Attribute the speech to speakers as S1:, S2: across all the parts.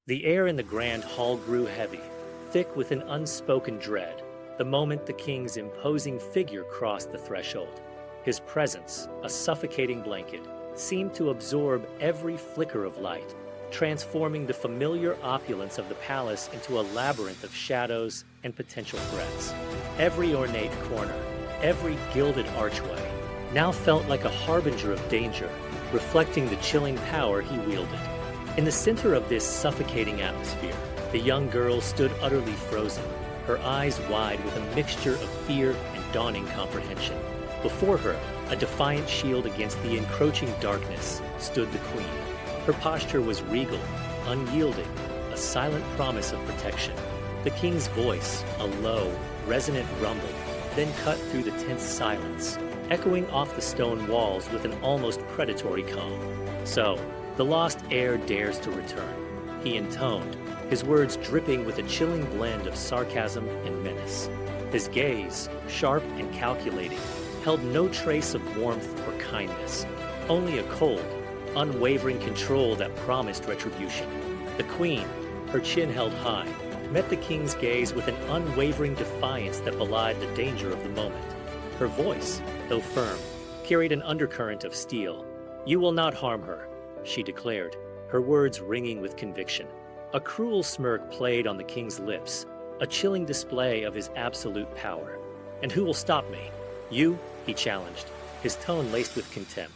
S1: The air in the grand hall grew heavy, thick with an unspoken dread, the moment the king's imposing figure crossed the threshold. His presence, a suffocating blanket, seemed to absorb every flicker of light, transforming the familiar opulence of the palace into a labyrinth of shadows and potential threats. Every ornate corner, every gilded archway, now felt like a harbinger of danger, reflecting the chilling power he wielded. In the center of this suffocating atmosphere, the young girl stood utterly frozen, her eyes wide with a mixture of fear and dawning comprehension. Before her, a defiant shield against the encroaching darkness, stood the queen. Her posture was regal, unyielding, a silent promise of protection. The king's voice, a low, resonant rumble, then cut through the tense silence, echoing off the stone walls with an almost predatory calm. "So, the lost heir dares to return," he intoned, his words dripping with a chilling blend of sarcasm and menace. His gaze, sharp and calculating, held no trace of warmth or kindness, only a cold, unwavering control that promised retribution. The queen, her chin held high, met the king's gaze with an unwavering defiance that belied the danger of the moment. Her voice, though firm, carried an undercurrent of steel. "You will not harm her," she declared, her words ringing with conviction. A cruel smirk played on the king's lips, a chilling display of his absolute power. "And who will stop me? You?" he challenged, his tone laced with contempt.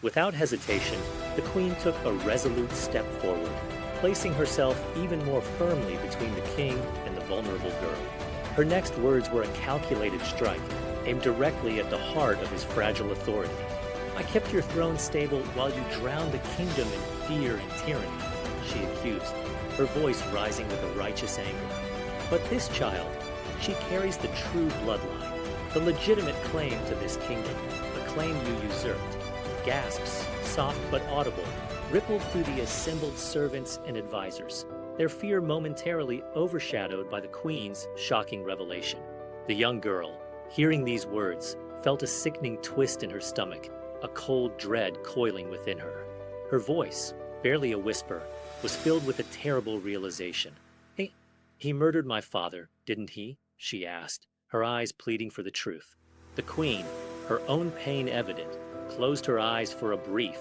S1: Without hesitation, the queen took a resolute step forward, placing herself even more firmly between the king and the vulnerable girl. Her next words were a calculated strike, aimed directly at the heart of his fragile authority. "I kept your throne stable while you drowned the kingdom in fear and tyranny," she accused, her voice rising with a righteous anger. "But this child, she carries the true bloodline, the legitimate claim to this kingdom, a claim you usurped." Gasps, soft but audible, rippled through the assembled servants and advisors, their fear momentarily overshadowed by the queen's shocking revelation. The young girl, hearing these words, felt a sickening twist in her stomach, a cold dread coiling within her. Her voice, barely a whisper, was filled with a terrible realization. He murdered my father, didn't he?" she asked, her eyes pleading for the truth. The queen, her own pain evident, closed her eyes for a brief,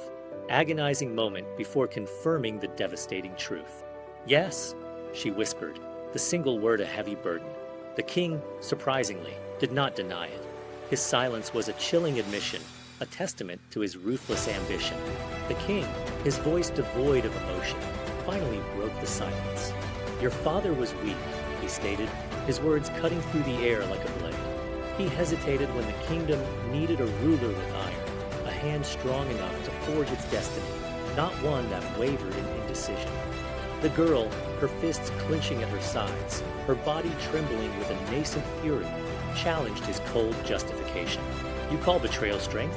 S1: agonizing moment before confirming the devastating truth. "Yes," she whispered, the single word a heavy burden. The king, surprisingly, did not deny it. His silence was a chilling admission, a testament to his ruthless ambition. The king, his voice devoid of emotion, finally broke the silence. "Your father was weak," he stated, his words cutting through the air like a blade. "He hesitated when the kingdom needed a ruler with iron, a hand strong enough to forge its destiny, not one that wavered in indecision." The girl, her fists clenching at her sides, her body trembling with a nascent fury, challenged his cold justification. "You call betrayal strength?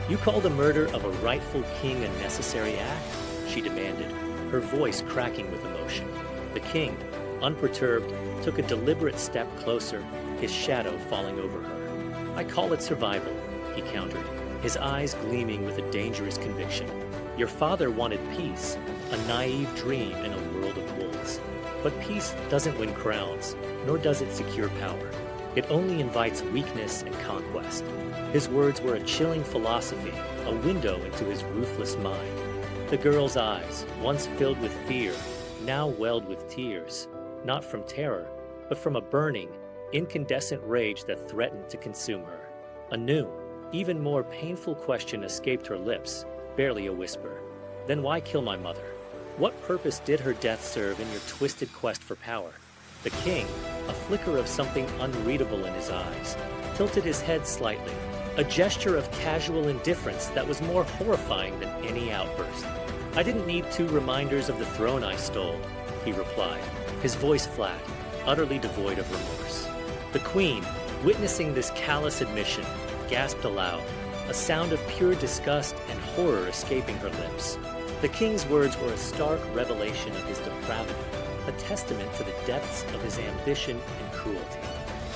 S1: You call the murder of a rightful king a necessary act?" she demanded, her voice cracking with emotion. The king, unperturbed, took a deliberate step closer, his shadow falling over her. "I call it survival," he countered, his eyes gleaming with a dangerous conviction. "Your father wanted peace, a naive dream in a world of wolves. But peace doesn't win crowns, nor does it secure power. It only invites weakness and conquest." His words were a chilling philosophy, a window into his ruthless mind. The girl's eyes, once filled with fear, now welled with tears, not from terror, but from a burning, incandescent rage that threatened to consume her. A new, even more painful question escaped her lips, barely a whisper. "Then why kill my mother? What purpose did her death serve in your twisted quest for power?" The king, a flicker of something unreadable in his eyes, tilted his head slightly, a gesture of casual indifference that was more horrifying than any outburst. "I didn't need 2 reminders of the throne I stole," he replied, his voice flat, utterly devoid of remorse. The queen, witnessing this callous admission, gasped aloud, a sound of pure disgust and horror escaping her lips. The king's words were a stark revelation of his depravity, a testament to the depths of his ambition and cruelty.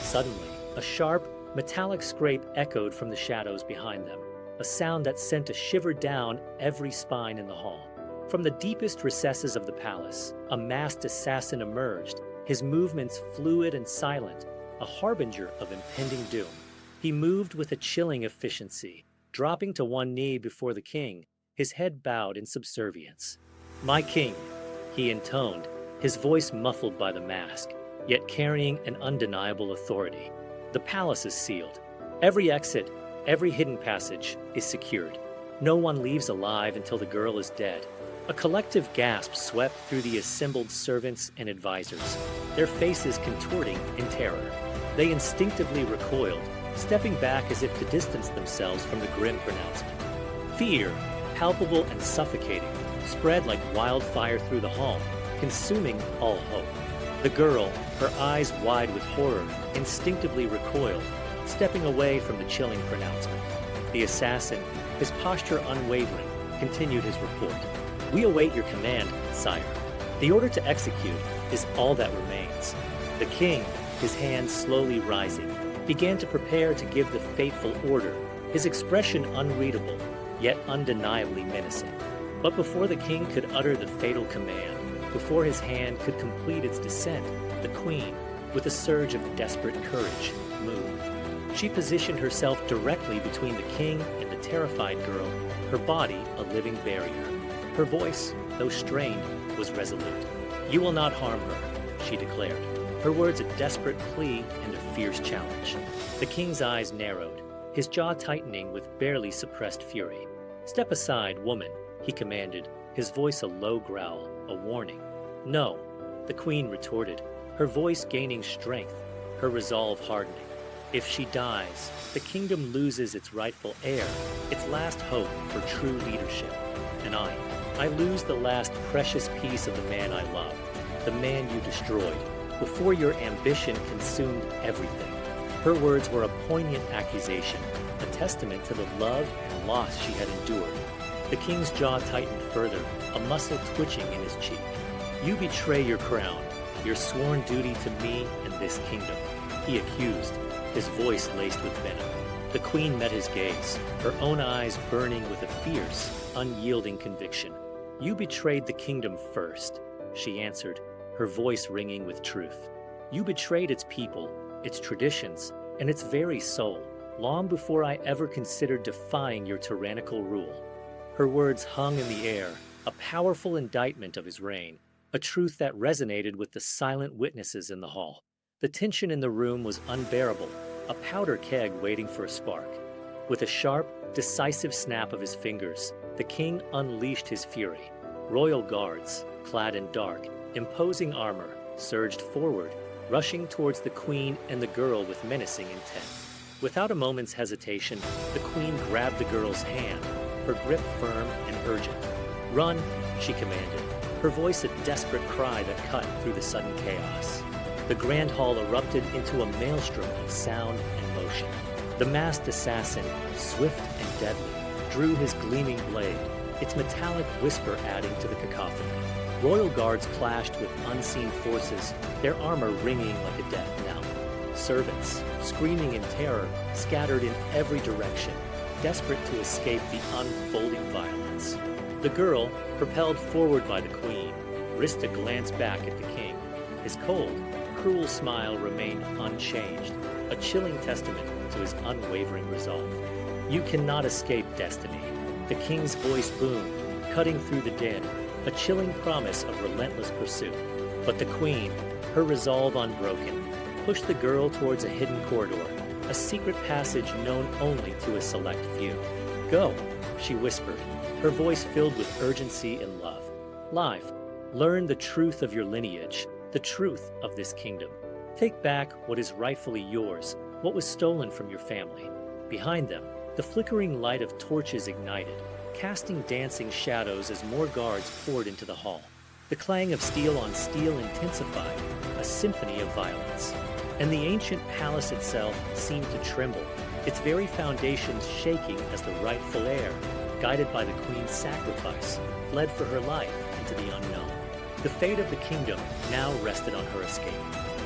S1: Suddenly, a sharp, metallic scrape echoed from the shadows behind them, a sound that sent a shiver down every spine in the hall. From the deepest recesses of the palace, a masked assassin emerged, his movements fluid and silent, a harbinger of impending doom. He moved with a chilling efficiency, dropping to one knee before the king, his head bowed in subservience. "My king," he intoned, his voice muffled by the mask, yet carrying an undeniable authority. "The palace is sealed. Every exit, every hidden passage is secured. No one leaves alive until the girl is dead." A collective gasp swept through the assembled servants and advisors, their faces contorting in terror. They instinctively recoiled, stepping back as if to distance themselves from the grim pronouncement. Fear, palpable and suffocating, spread like wildfire through the hall, consuming all hope. The girl, her eyes wide with horror, instinctively recoiled, stepping away from the chilling pronouncement. The assassin, his posture unwavering, continued his report. "We await your command, sire. The order to execute is all that remains." The king, his hands slowly rising, began to prepare to give the fateful order, his expression unreadable, yet undeniably menacing. But before the king could utter the fatal command, before his hand could complete its descent, the queen, with a surge of desperate courage, moved. She positioned herself directly between the king and the terrified girl, her body a living barrier. Her voice, though strained, was resolute. "You will not harm her," she declared, her words a desperate plea and a fierce challenge. The king's eyes narrowed, his jaw tightening with barely suppressed fury. "Step aside, woman," he commanded, his voice a low growl, a warning. "No," the queen retorted, her voice gaining strength, her resolve hardening. "If she dies, the kingdom loses its rightful heir, its last hope for true leadership. And I lose the last precious piece of the man I loved, the man you destroyed, before your ambition consumed everything." Her words were a poignant accusation, a testament to the love and loss she had endured. The king's jaw tightened further, a muscle twitching in his cheek. "You betray your crown, your sworn duty to me and this kingdom," he accused, his voice laced with venom. The queen met his gaze, her own eyes burning with a fierce, unyielding conviction. "You betrayed the kingdom first," she answered, her voice ringing with truth. "You betrayed its people, its traditions, and its very soul, long before I ever considered defying your tyrannical rule." Her words hung in the air, a powerful indictment of his reign, a truth that resonated with the silent witnesses in the hall. The tension in the room was unbearable, a powder keg waiting for a spark. With a sharp, decisive snap of his fingers, the king unleashed his fury. Royal guards, clad in dark, imposing armor, surged forward, rushing towards the queen and the girl with menacing intent. Without a moment's hesitation, the queen grabbed the girl's hand, her grip firm and urgent. "Run," she commanded, her voice a desperate cry that cut through the sudden chaos. The grand hall erupted into a maelstrom of sound and motion. The masked assassin, swift and deadly, drew his gleaming blade, its metallic whisper adding to the cacophony. Royal guards clashed with unseen forces, their armor ringing like a death knell. Servants, screaming in terror, scattered in every direction, desperate to escape the unfolding violence. The girl, propelled forward by the queen, risked a glance back at the king. His cold, cruel smile remained unchanged, a chilling testament to his unwavering resolve. "You cannot escape destiny," the king's voice boomed, cutting through the din, a chilling promise of relentless pursuit. But the queen, her resolve unbroken, pushed the girl towards a hidden corridor, a secret passage known only to a select few. "Go," she whispered, her voice filled with urgency and love. "Live, learn the truth of your lineage, the truth of this kingdom. Take back what is rightfully yours, what was stolen from your family." Behind them, the flickering light of torches ignited, casting dancing shadows as more guards poured into the hall. The clang of steel on steel intensified, a symphony of violence. And the ancient palace itself seemed to tremble, its very foundations shaking as the rightful heir, guided by the queen's sacrifice, fled for her life into the unknown. The fate of the kingdom now rested on her escape.